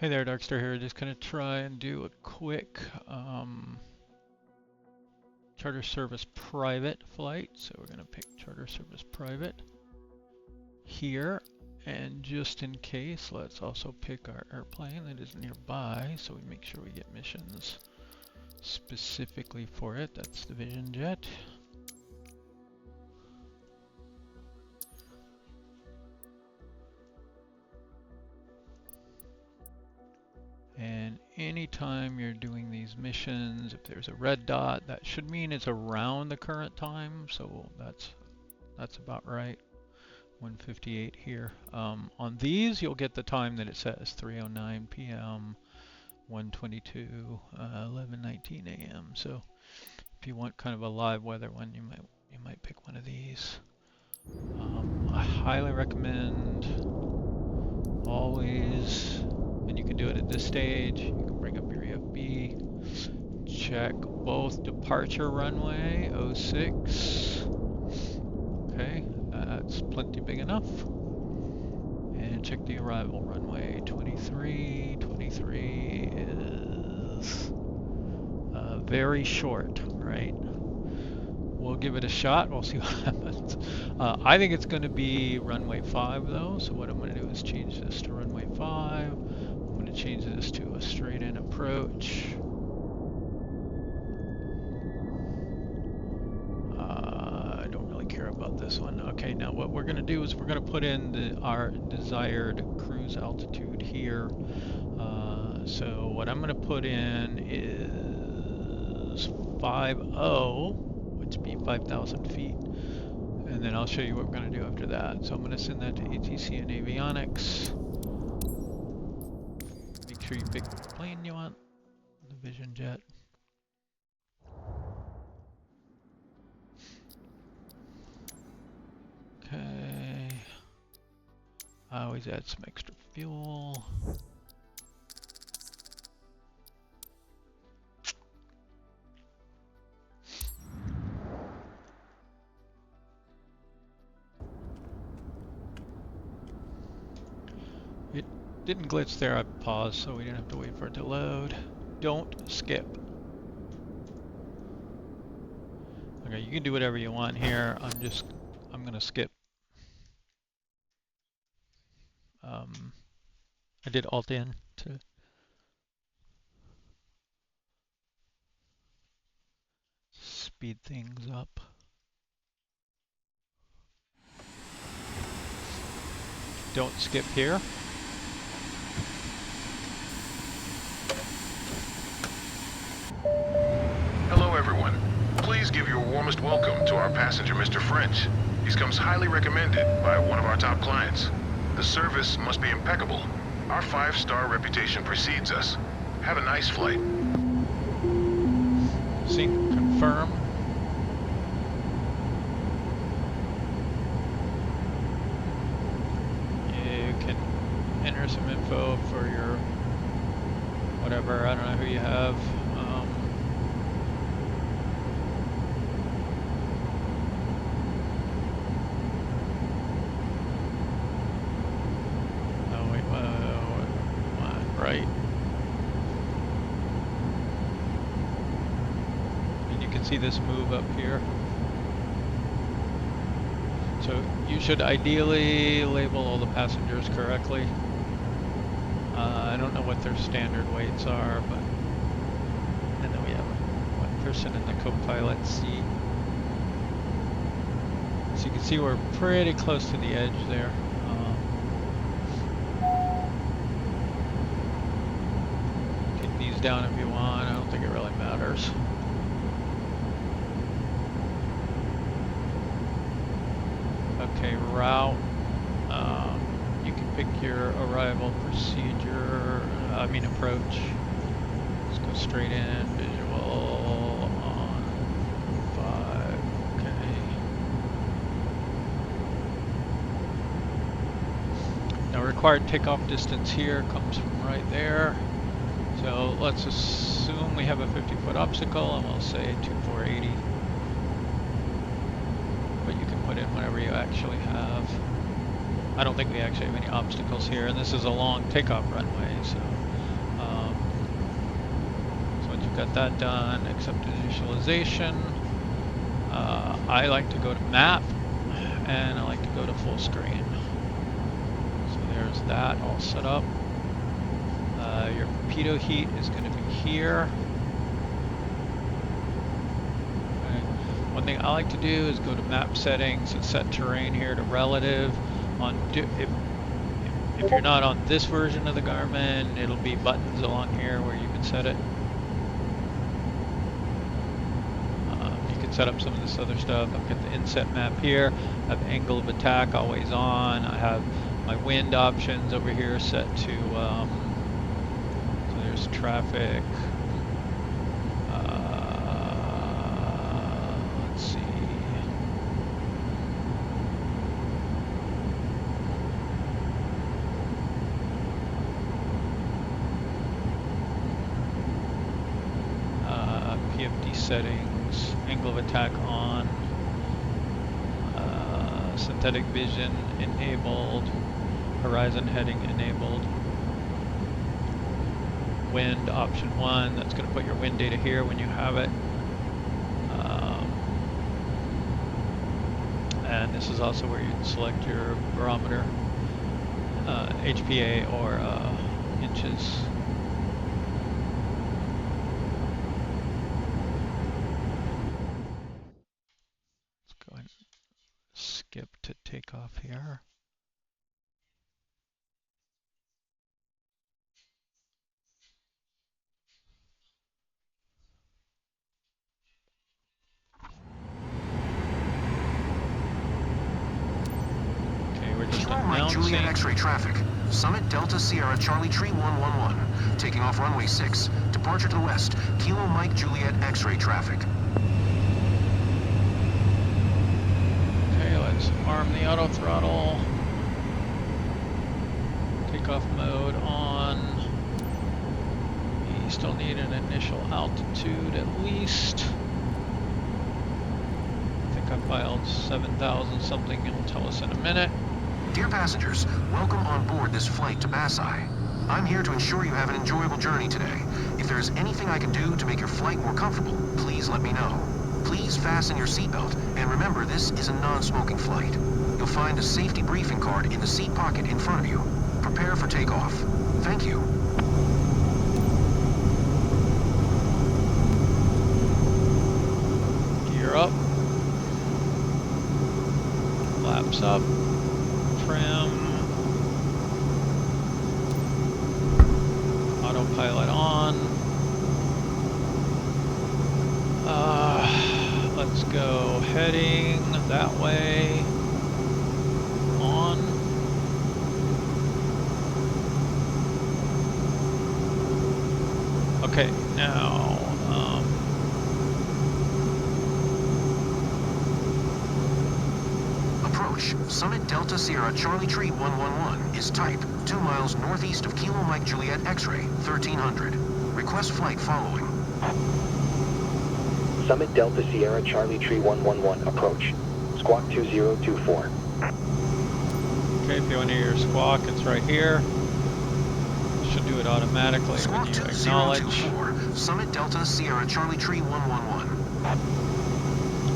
Hey there, Darkstar here. Just gonna try and do a quick charter service private flight. So we're gonna pick charter service private here. And just in case, let's also pick our airplane that is nearby so we make sure we get missions specifically for it. That's the Vision Jet. And anytime you're doing these missions, if there's a red dot, that should mean it's around the current time. So that's about right. 1:58 here. On these, you'll get the time that it says 3:09 p.m., 1:22, 11:19 a.m. So if you want kind of a live weather one, you might pick one of these. I highly recommend always, and you can do it at this stage. You can bring up your EFB, check both departure runway 06. Okay, that's plenty big enough. And check the arrival runway 23. 23 is very short, right? We'll give it a shot. We'll see what happens. I think it's going to be runway 5 though. So what I'm going to do is change this to runway 5. I'm going to change this to a straight in approach. I don't really care about this one. Okay, now what we're going to do is we're going to put in our desired cruise altitude here. So what I'm going to put in is 50, which would be 5,000 feet. And then I'll show you what we're going to do after that. So I'm going to send that to ATC and avionics. Make sure you pick the plane you want, the Vision Jet. Okay. I always add some extra fuel. It didn't glitch there. I paused so we didn't have to wait for it to load. Don't skip. Okay, you can do whatever you want here. I'm gonna skip. I did Alt N to speed things up. Don't skip here. Hello everyone. Please give your warmest welcome to our passenger, Mr. French. He comes highly recommended by one of our top clients. The service must be impeccable. Our 5-star reputation precedes us. Have a nice flight. Sync confirm. You can enter some info for your whatever. I don't know who you have. Right. And you can see this move up here. So you should ideally label all the passengers correctly. I don't know what their standard weights are, but and then we have one person in the co-pilot seat. So you can see we're pretty close to the edge there. Down if you want. I don't think it really matters. Okay, route. You can pick your arrival procedure. Approach. Let's go straight in. Visual on 5. Okay. Now required takeoff distance here comes from right there. So let's assume we have a 50-foot obstacle, and we'll say 2480. But you can put in whatever you actually have. I don't think we actually have any obstacles here, and this is a long takeoff runway, so once you've got that done, accept visualization. I like to go to map, and I like to go to full screen. So there's that all set up. Your pitot heat is going to be here. Okay. One thing I like to do is go to map settings and set terrain here to relative. If you're not on this version of the Garmin, it'll be buttons along here where you can set it. You can set up some of this other stuff. I've got the inset map here. I have angle of attack always on. I have my wind options over here set to, so there's traffic. Let's see. PFD settings, angle of attack on, synthetic vision enabled, horizon heading enabled, wind option 1, that's going to put your wind data here when you have it, and this is also where you can select your barometer, HPA or inches. Go ahead and skip to takeoff here. Okay, we're just announcing. Juliet X-ray traffic. Summit Delta Sierra Charlie Tree 111. Taking off runway 6. Departure to the west. Kilo Mike Juliet X-ray traffic. Arm the auto throttle. Takeoff mode on. We still need an initial altitude at least. I think I filed 7,000 something. It'll tell us in a minute. Dear passengers, welcome on board this flight to Basai. I'm here to ensure you have an enjoyable journey today. If there is anything I can do to make your flight more comfortable, please let me know. Please fasten your seatbelt, and remember this is a non-smoking flight. You'll find a safety briefing card in the seat pocket in front of you. Prepare for takeoff. Thank you. Gear up. Flaps up. Trim. Autopilot on. Let's go heading that way. On. Okay, now approach Summit Delta Sierra Charlie Tree 111 is type 2 miles northeast of Kilo Mike Juliet X-ray 1300. Request flight following. Summit Delta Sierra Charlie Tree 111 approach. Squawk 2024. Okay, if you want to hear your squawk, it's right here. Should do it automatically Squawk when you acknowledge. 2024. Summit Delta Sierra Charlie Tree 111.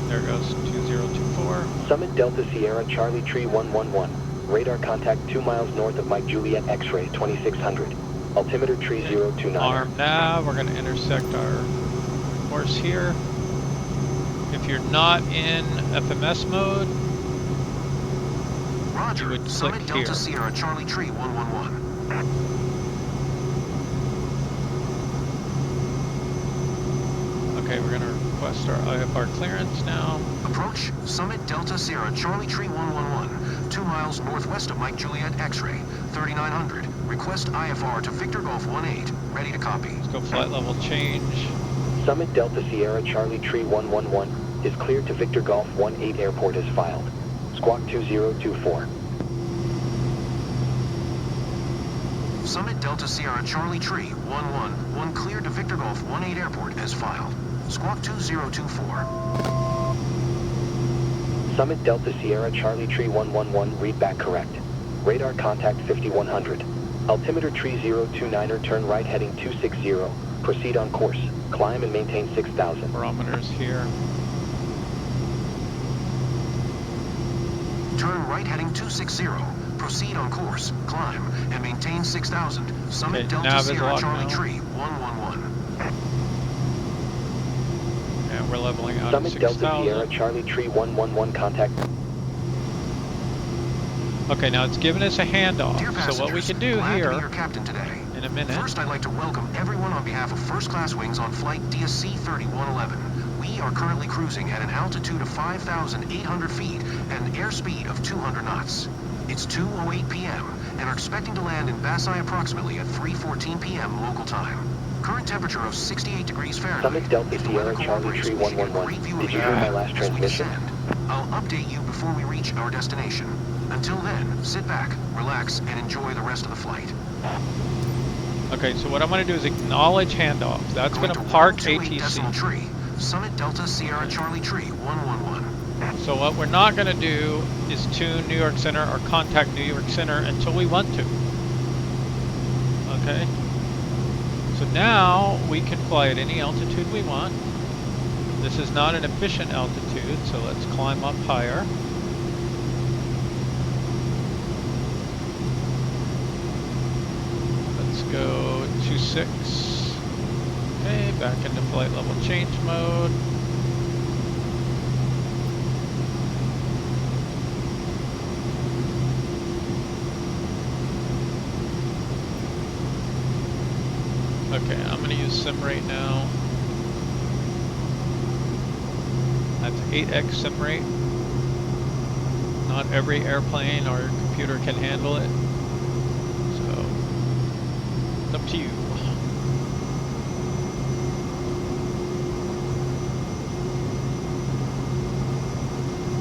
There goes 2024. Summit Delta Sierra Charlie Tree 111. Radar contact 2 miles north of Mike Juliet X-ray 2600. Altimeter tree 029. Arm nav, we're going to intersect our course here. If you're not in FMS mode, Roger. you would click Summit here. Delta Sierra Charlie Tree 111. Okay, we're going to request our IFR clearance now. Approach Summit Delta Sierra Charlie Tree 111, 2 miles northwest of Mike Juliet X-ray, 3900. Request IFR to Victor Golf 18. Ready to copy. Let's go flight level change. Summit Delta Sierra Charlie Tree 111 is cleared to Victor Golf 18 airport as filed. Squawk 2024. Summit Delta Sierra Charlie Tree 111 cleared to Victor Golf 18 airport as filed. Squawk 2024. Summit Delta Sierra Charlie Tree 111 read back correct. Radar contact 5100. Altimeter tree 029er, turn right heading 260. Proceed on course. Climb and maintain 6000. Barometers here. Turn right heading 260. Proceed on course. Climb and maintain 6000. Summit Okay, Delta nav is Sierra locked Charlie now. Tree 111. And we're leveling out at Summit Delta Sierra 6,000. Charlie Tree 111 contact. Okay, now it's giving us a handoff. Dear So what we passengers, can do glad to be here your captain today. in a minute. First, I'd like to welcome everyone on behalf of First Class Wings on flight DSC 3111. We are currently cruising at an altitude of 5,800 feet and an airspeed of 200 knots. It's 2:08 p.m. and are expecting to land in Basai approximately at 3:14 p.m. local time. Current temperature of 68 degrees Fahrenheit. Summit Delta If the weather Sierra Charlie cooperates, Tree we should get a 111. great view of Did you the hear my area last as we transmission? descend. I'll update you before we reach our destination. Until then, sit back, relax, and enjoy the rest of the flight. Okay, so what I'm going to do is acknowledge handoff. That's going to Going to park 128 decimal ATC. tree. Summit Delta Sierra Charlie Tree 111. So what we're not going to do is tune New York Center or contact New York Center until we want to. Okay? So now we can fly at any altitude we want. This is not an efficient altitude, so let's climb up higher. Let's go 26. Okay, back into flight level change mode. Okay, I'm going to use sim rate now. That's 8x sim rate. Not every airplane or computer can handle it. So, it's up to you.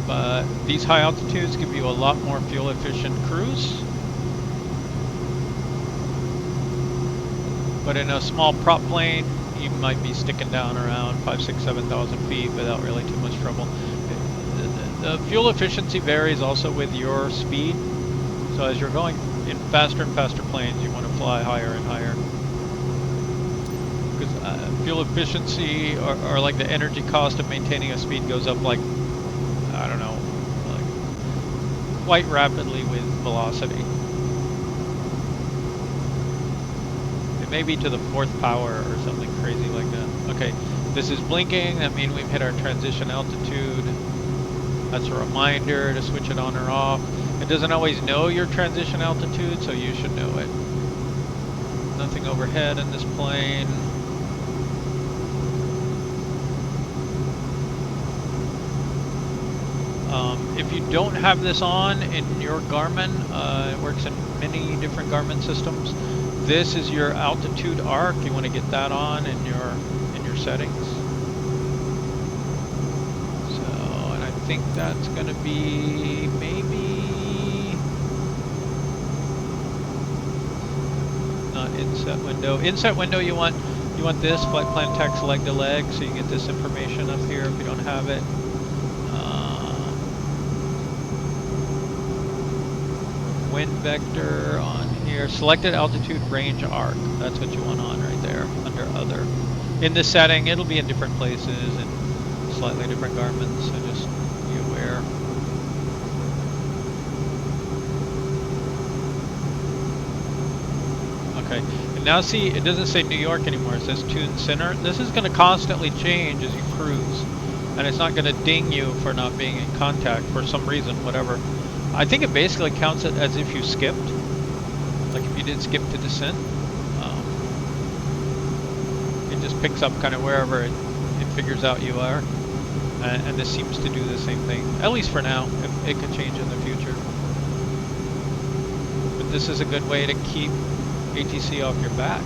But these high altitudes give you a lot more fuel efficient cruise. But in a small prop plane, you might be sticking down around 5,000, 6,000, 7,000 feet without really too much trouble. The fuel efficiency varies also with your speed. So as you're going in faster and faster planes, you want to fly higher and higher. Because fuel efficiency or like the energy cost of maintaining a speed goes up like, I don't know, like quite rapidly with velocity. Maybe to the 4th power or something crazy like that. Okay, this is blinking. That means we've hit our transition altitude. That's a reminder to switch it on or off. It doesn't always know your transition altitude, so you should know it. Nothing overhead in this plane. If you don't have this on in your Garmin, it works in many different Garmin systems. This is your altitude arc. You want to get that on in your settings. So, and I think that's going to be maybe not inset window. Inset window, you want this flight plan text leg to leg, so you get this information up here if you don't have it. Wind vector on here. Selected altitude range arc. That's what you want on right there under other. In this setting, it'll be in different places and slightly different Garmins, so just be aware. Okay, and now see, it doesn't say New York anymore. It says tune center. This is going to constantly change as you cruise, and it's not going to ding you for not being in contact for some reason, whatever. I think it basically counts it as if you skipped. Like if you did skip to descent. It just picks up kind of wherever it figures out you are. And this seems to do the same thing, at least for now. It could change in the future. But this is a good way to keep ATC off your back.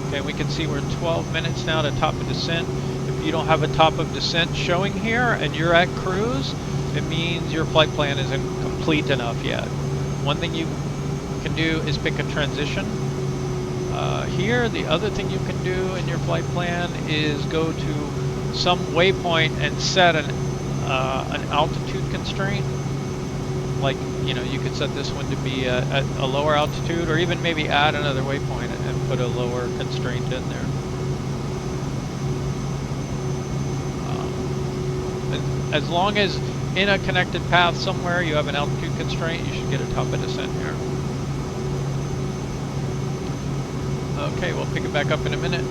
Okay, we can see we're 12 minutes now to top of descent. If you don't have a top of descent showing here and you're at cruise, it means your flight plan isn't complete enough yet. One thing you can do is pick a transition. Here, the other thing you can do in your flight plan is go to some waypoint and set an altitude constraint. Like, you know, you could set this one to be at a lower altitude, or even maybe add another waypoint and put a lower constraint in there. As long as in a connected path somewhere you have an altitude constraint, you should get a top of descent here. Okay, we'll pick it back up in a minute.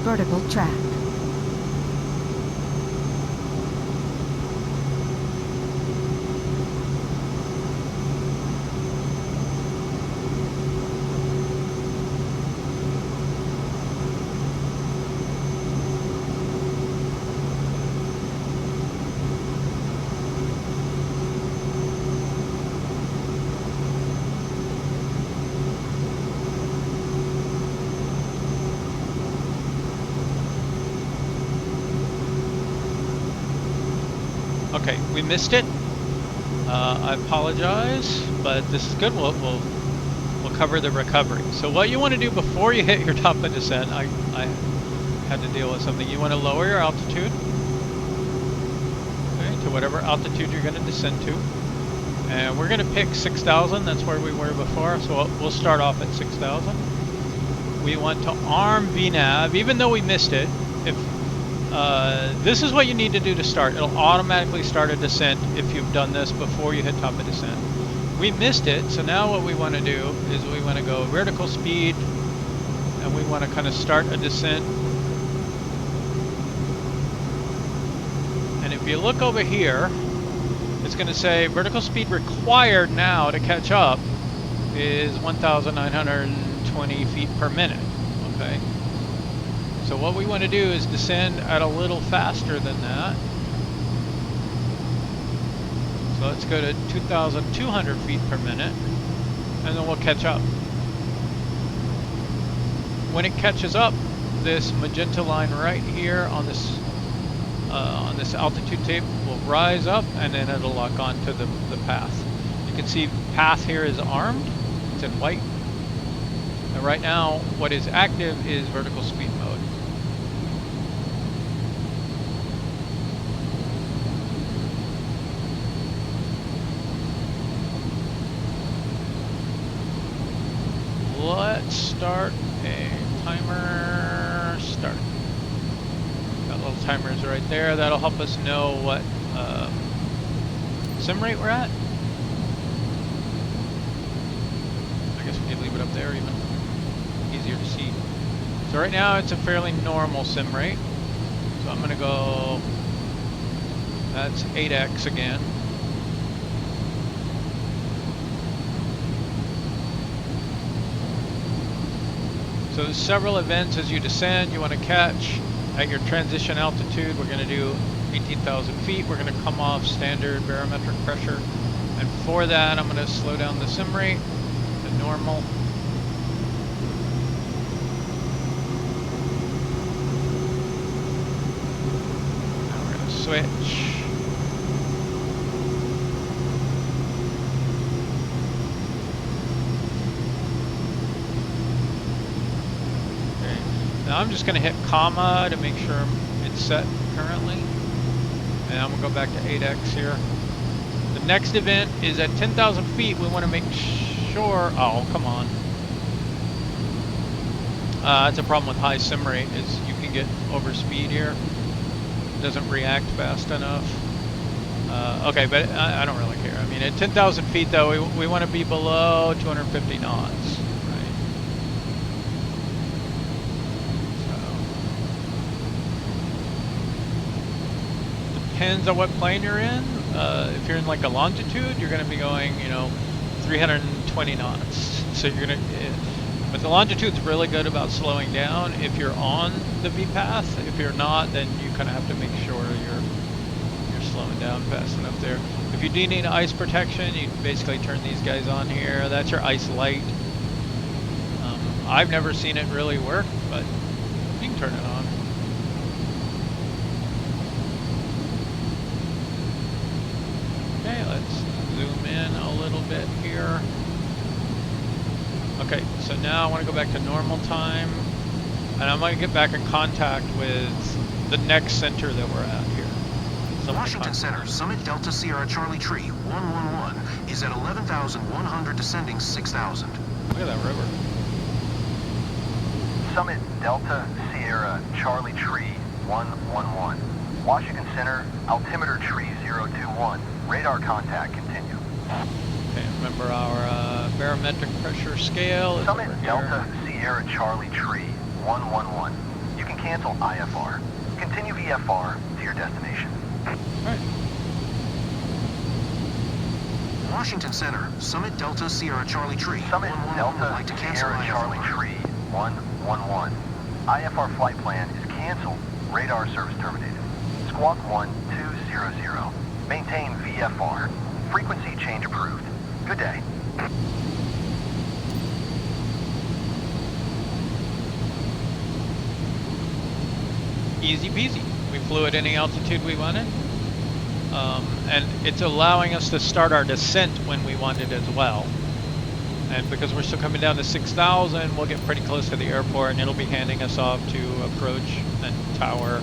Vertical track. Okay, we missed it. I apologize, but this is good. We'll cover the recovery. So what you want to do before you hit your top of descent, I had to deal with something. You want to lower your altitude, okay, to whatever altitude you're going to descend to. And we're going to pick 6,000. That's where we were before. So we'll start off at 6,000. We want to arm VNav, even though we missed it. If this is what you need to do to start. It'll automatically start a descent if you've done this before you hit top of descent. We missed it, so now what we want to do is we want to go vertical speed, and we want to kind of start a descent. And if you look over here, it's going to say vertical speed required now to catch up is 1,920 feet per minute. Okay. So what we want to do is descend at a little faster than that. So let's go to 2,200 feet per minute, and then we'll catch up. When it catches up, this magenta line right here on this altitude tape will rise up, and then it'll lock onto the path. You can see path here is armed. It's in white. And right now, what is active is vertical speed mode. Let's start a timer. Start. Got little timers right there. That'll help us know what sim rate we're at. I guess we could leave it up there, even easier to see. So right now it's a fairly normal sim rate. So I'm going to go, that's 8x again. So there's several events as you descend you want to catch. At your transition altitude, we're going to do 18,000 feet. We're going to come off standard barometric pressure. And for that, I'm going to slow down the sim rate to normal. Now we're going to switch. Now I'm just going to hit comma to make sure it's set currently. And I'm going to go back to 8x here. The next event is at 10,000 feet. We want to make sure... Oh, come on. That's a problem with high sim rate, is you can get over speed here. It doesn't react fast enough. Okay, but I don't really care. I mean, at 10,000 feet, though, we want to be below 250 knots. Depends on what plane you're in. If you're in like a longitude, you're going to be going, 320 knots. So you're going to, But the longitude's really good about slowing down if you're on the V path. If you're not, then you kind of have to make sure you're slowing down fast enough there. If you do need ice protection, you basically turn these guys on here. That's your ice light. I've never seen it really work, but you can turn it on. Okay, let's zoom in a little bit here. Okay, so now I want to go back to normal time, and I'm going to get back in contact with the next center that we're at here. Washington Center, Summit Delta Sierra Charlie Tree 111 is at 11,100 descending 6,000. Look at that river. Summit Delta Sierra Charlie Tree 111. Washington Center, altimeter tree 021. Radar contact continue. Okay, remember our barometric pressure scale is Summit over Delta here. Sierra Charlie Tree 111. You can cancel IFR. Continue VFR to your destination. Alright. Washington Center, Summit Delta Sierra Charlie Tree Summit 111 would Delta like to cancel Sierra Charlie IFR. Tree 111. IFR flight plan is canceled. Radar service terminated. Squawk 1200. Maintain VFR. Frequency change approved. Good day. Easy peasy. We flew at any altitude we wanted. And it's allowing us to start our descent when we wanted as well. And because we're still coming down to 6,000, we'll get pretty close to the airport and it'll be handing us off to approach and tower.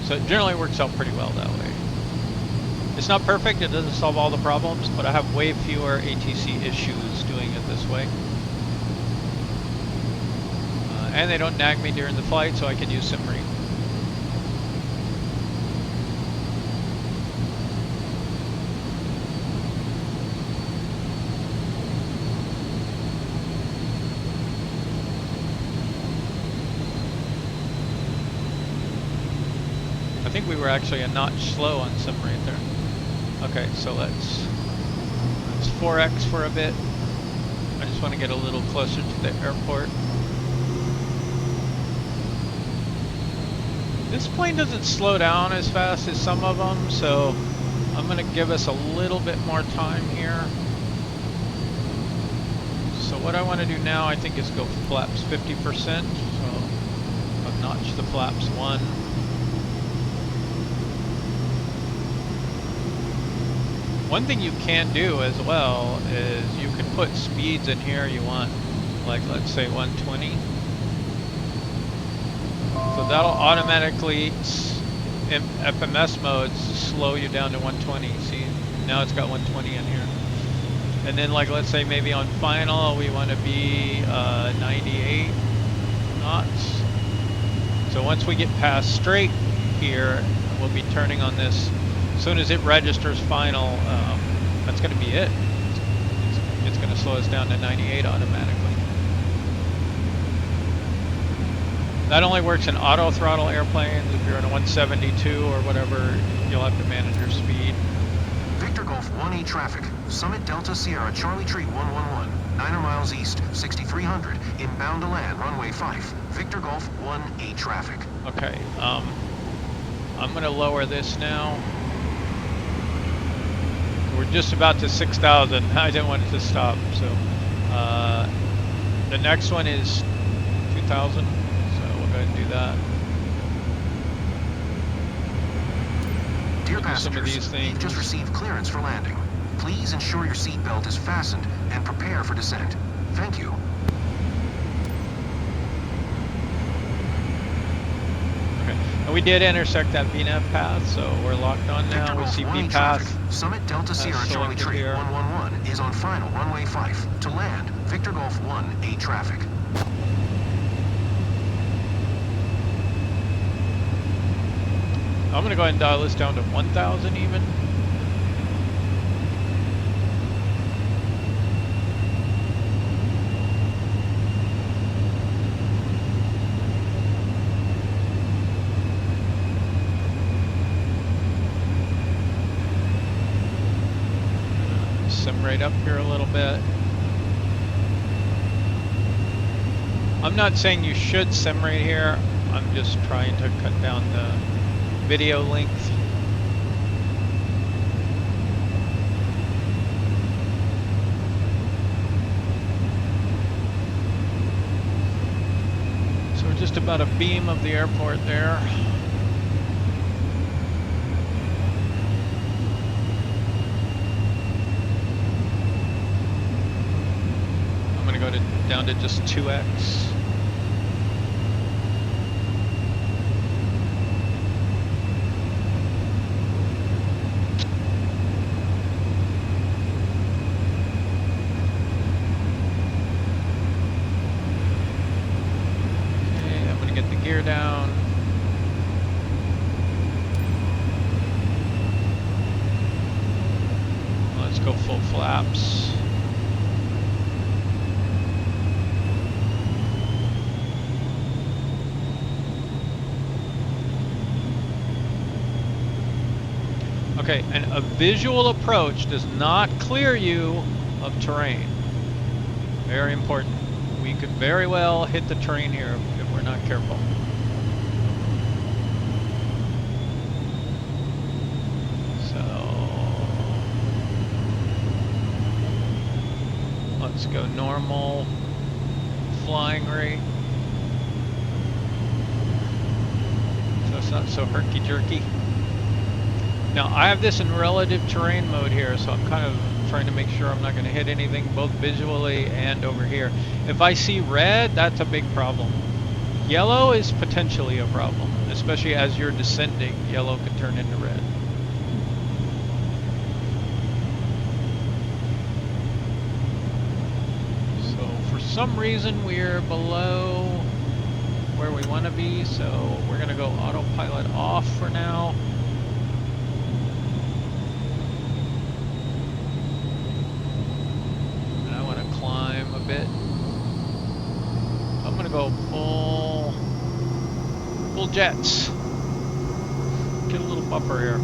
So it generally works out pretty well that way. It's not perfect, it doesn't solve all the problems, but I have way fewer ATC issues doing it this way. And they don't nag me during the flight, so I can use SimRead. I think we were actually a notch slow on SimRead there. Okay, so let's 4X for a bit. I just want to get a little closer to the airport. This plane doesn't slow down as fast as some of them, so I'm going to give us a little bit more time here. So what I want to do now, I think, is go flaps 50%. So I've notched the flaps 1. One thing you can do as well is you can put speeds in here you want, like let's say 120. So that'll automatically, in FMS modes, slow you down to 120. See, now it's got 120 in here. And then like let's say maybe on final we want to be 98 knots. So once we get past straight here, we'll be turning on this. As soon as it registers final, that's going to be it. It's going to slow us down to 98 automatically. That only works in auto throttle airplanes. If you're in a 172 or whatever, you'll have to manage your speed. Victor Golf 1E traffic, Summit Delta Sierra Charlie Tree 111, 9 miles east, 6,300, inbound to land, runway 5. Victor Golf 1E traffic. Okay, I'm going to lower this now. We're just about to 6,000. I didn't want it to stop, so the next one is 2,000. So we'll go ahead and do that. Dear We'll do some of these passengers, things. you've just received clearance for landing. Please ensure your seatbelt is fastened and prepare for descent. Thank you. Okay, and we did intersect that VNAV path, so we're locked on now. Victor We Golf see 1E V traffic, path. Summit Delta Sierra Charlie selected Tree here. 111 is on final, runway 5. To land, Victor Golf 1E traffic. I'm going to go ahead and dial this down to 1,000 even. Sim right up here a little bit. I'm not saying you should sim right here. I'm just trying to cut down the video length. So we're just about a beam of the airport there. I'm gonna go down to just 2x. Gear down. Let's go full flaps. Okay, and a visual approach does not clear you of terrain. Very important. We could very well hit the terrain here if we're not careful. Let's go normal flying rate. So it's not so herky-jerky. Now I have this in relative terrain mode here, so I'm kind of trying to make sure I'm not going to hit anything both visually and over here. If I see red, that's a big problem. Yellow is potentially a problem, especially as you're descending. Yellow could turn into red. For some reason we're below where we want to be, so we're going to go autopilot off for now. And I want to climb a bit. So I'm going to go full jets. Get a little buffer here.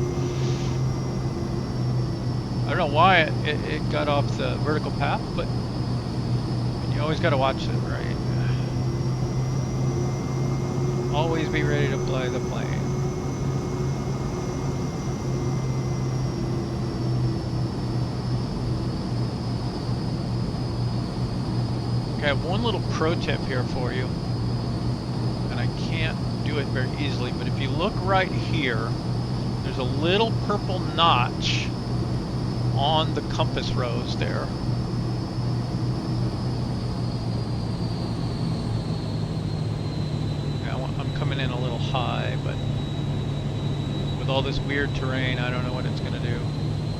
I don't know why it got off the vertical path, but you always got to watch it, right? Always be ready to fly the plane. Okay, I have one little pro tip here for you, and I can't do it very easily, but if you look right here, there's a little purple notch on the compass rose there. Coming in a little high, but with all this weird terrain, I don't know what it's going to do.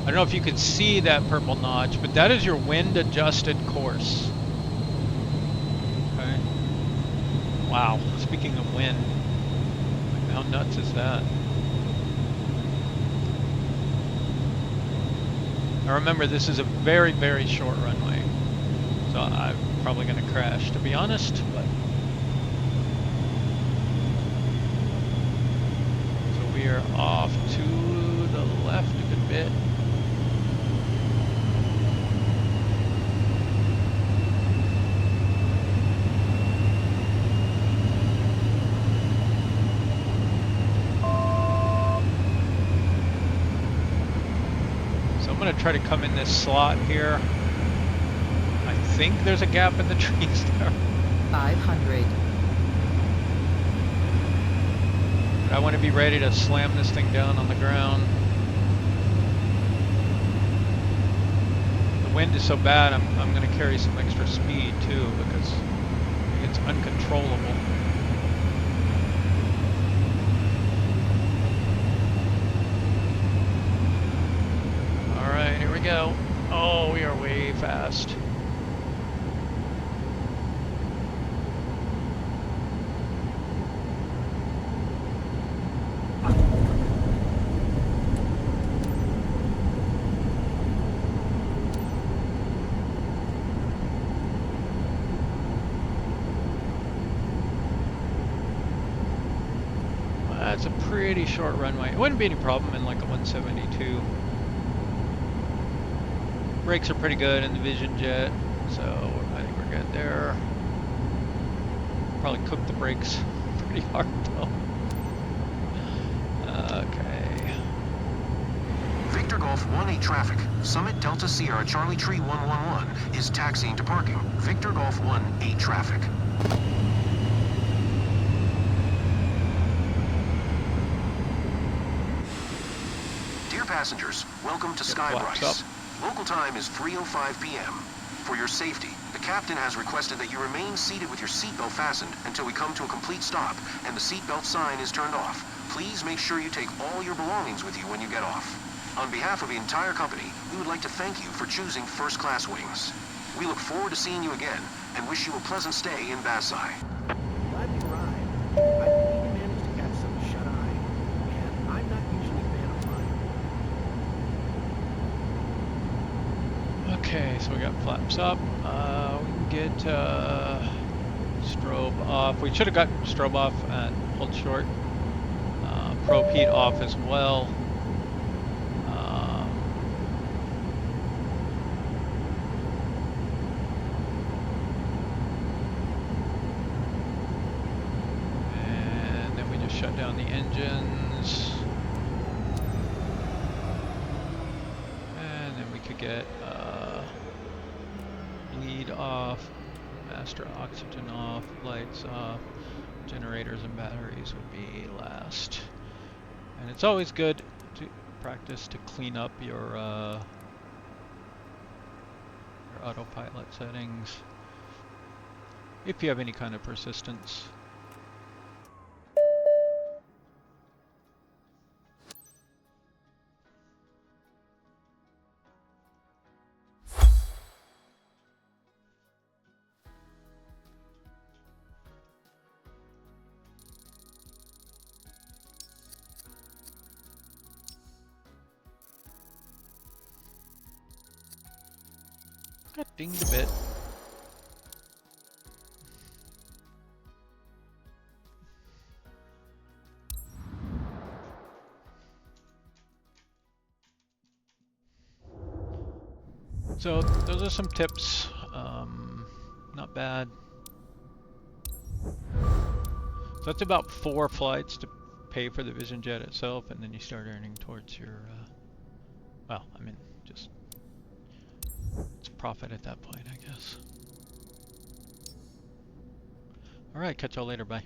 I don't know if you can see that purple notch, but that is your wind adjusted course. Okay. Wow. Speaking of wind, how nuts is that? Now remember, this is a very, very short runway, so I'm probably going to crash, to be honest, but we are off to the left a good bit. So I'm going to try to come in this slot here. I think there's a gap in the trees there. 500. I want to be ready to slam this thing down on the ground. The wind is so bad, I'm going to carry some extra speed too, because it's uncontrollable. Alright, here we go. Oh, we are way fast. It's a pretty short runway. It wouldn't be any problem in like a 172. Brakes are pretty good in the Vision Jet, so I think we're good there. probably cook the brakes pretty hard though. Okay. Victor Golf 18 traffic. Summit Delta Sierra Charlie Tree 111 is taxiing to parking. Victor Golf 18 traffic. Dear passengers, welcome to Skybryce. Local time is 3:05 p.m. For your safety, the captain has requested that you remain seated with your seatbelt fastened until we come to a complete stop and the seatbelt sign is turned off. Please make sure you take all your belongings with you when you get off. On behalf of the entire company, we would like to thank you for choosing first-class wings. We look forward to seeing you again and wish you a pleasant stay in Basai. Glad you arrived. I believe you managed to catch some shut-eye, and I'm not usually a fan of flying. Okay, so we got flaps up. We can get strobe off. We should have got strobe off and hold short. Probe heat off as well. And then we just shut down the engines. And then we could get bleed off, master oxygen off, lights off, generators and batteries would be last. And it's always good to practice to clean up your autopilot settings if you have any kind of persistence. Got dinged a bit. So those are some tips. Not bad. So that's about 4 flights to pay for the Vision Jet itself, and then you start earning towards your, well, I mean, just it's profit at that point, I guess. All right, catch y'all later. Bye.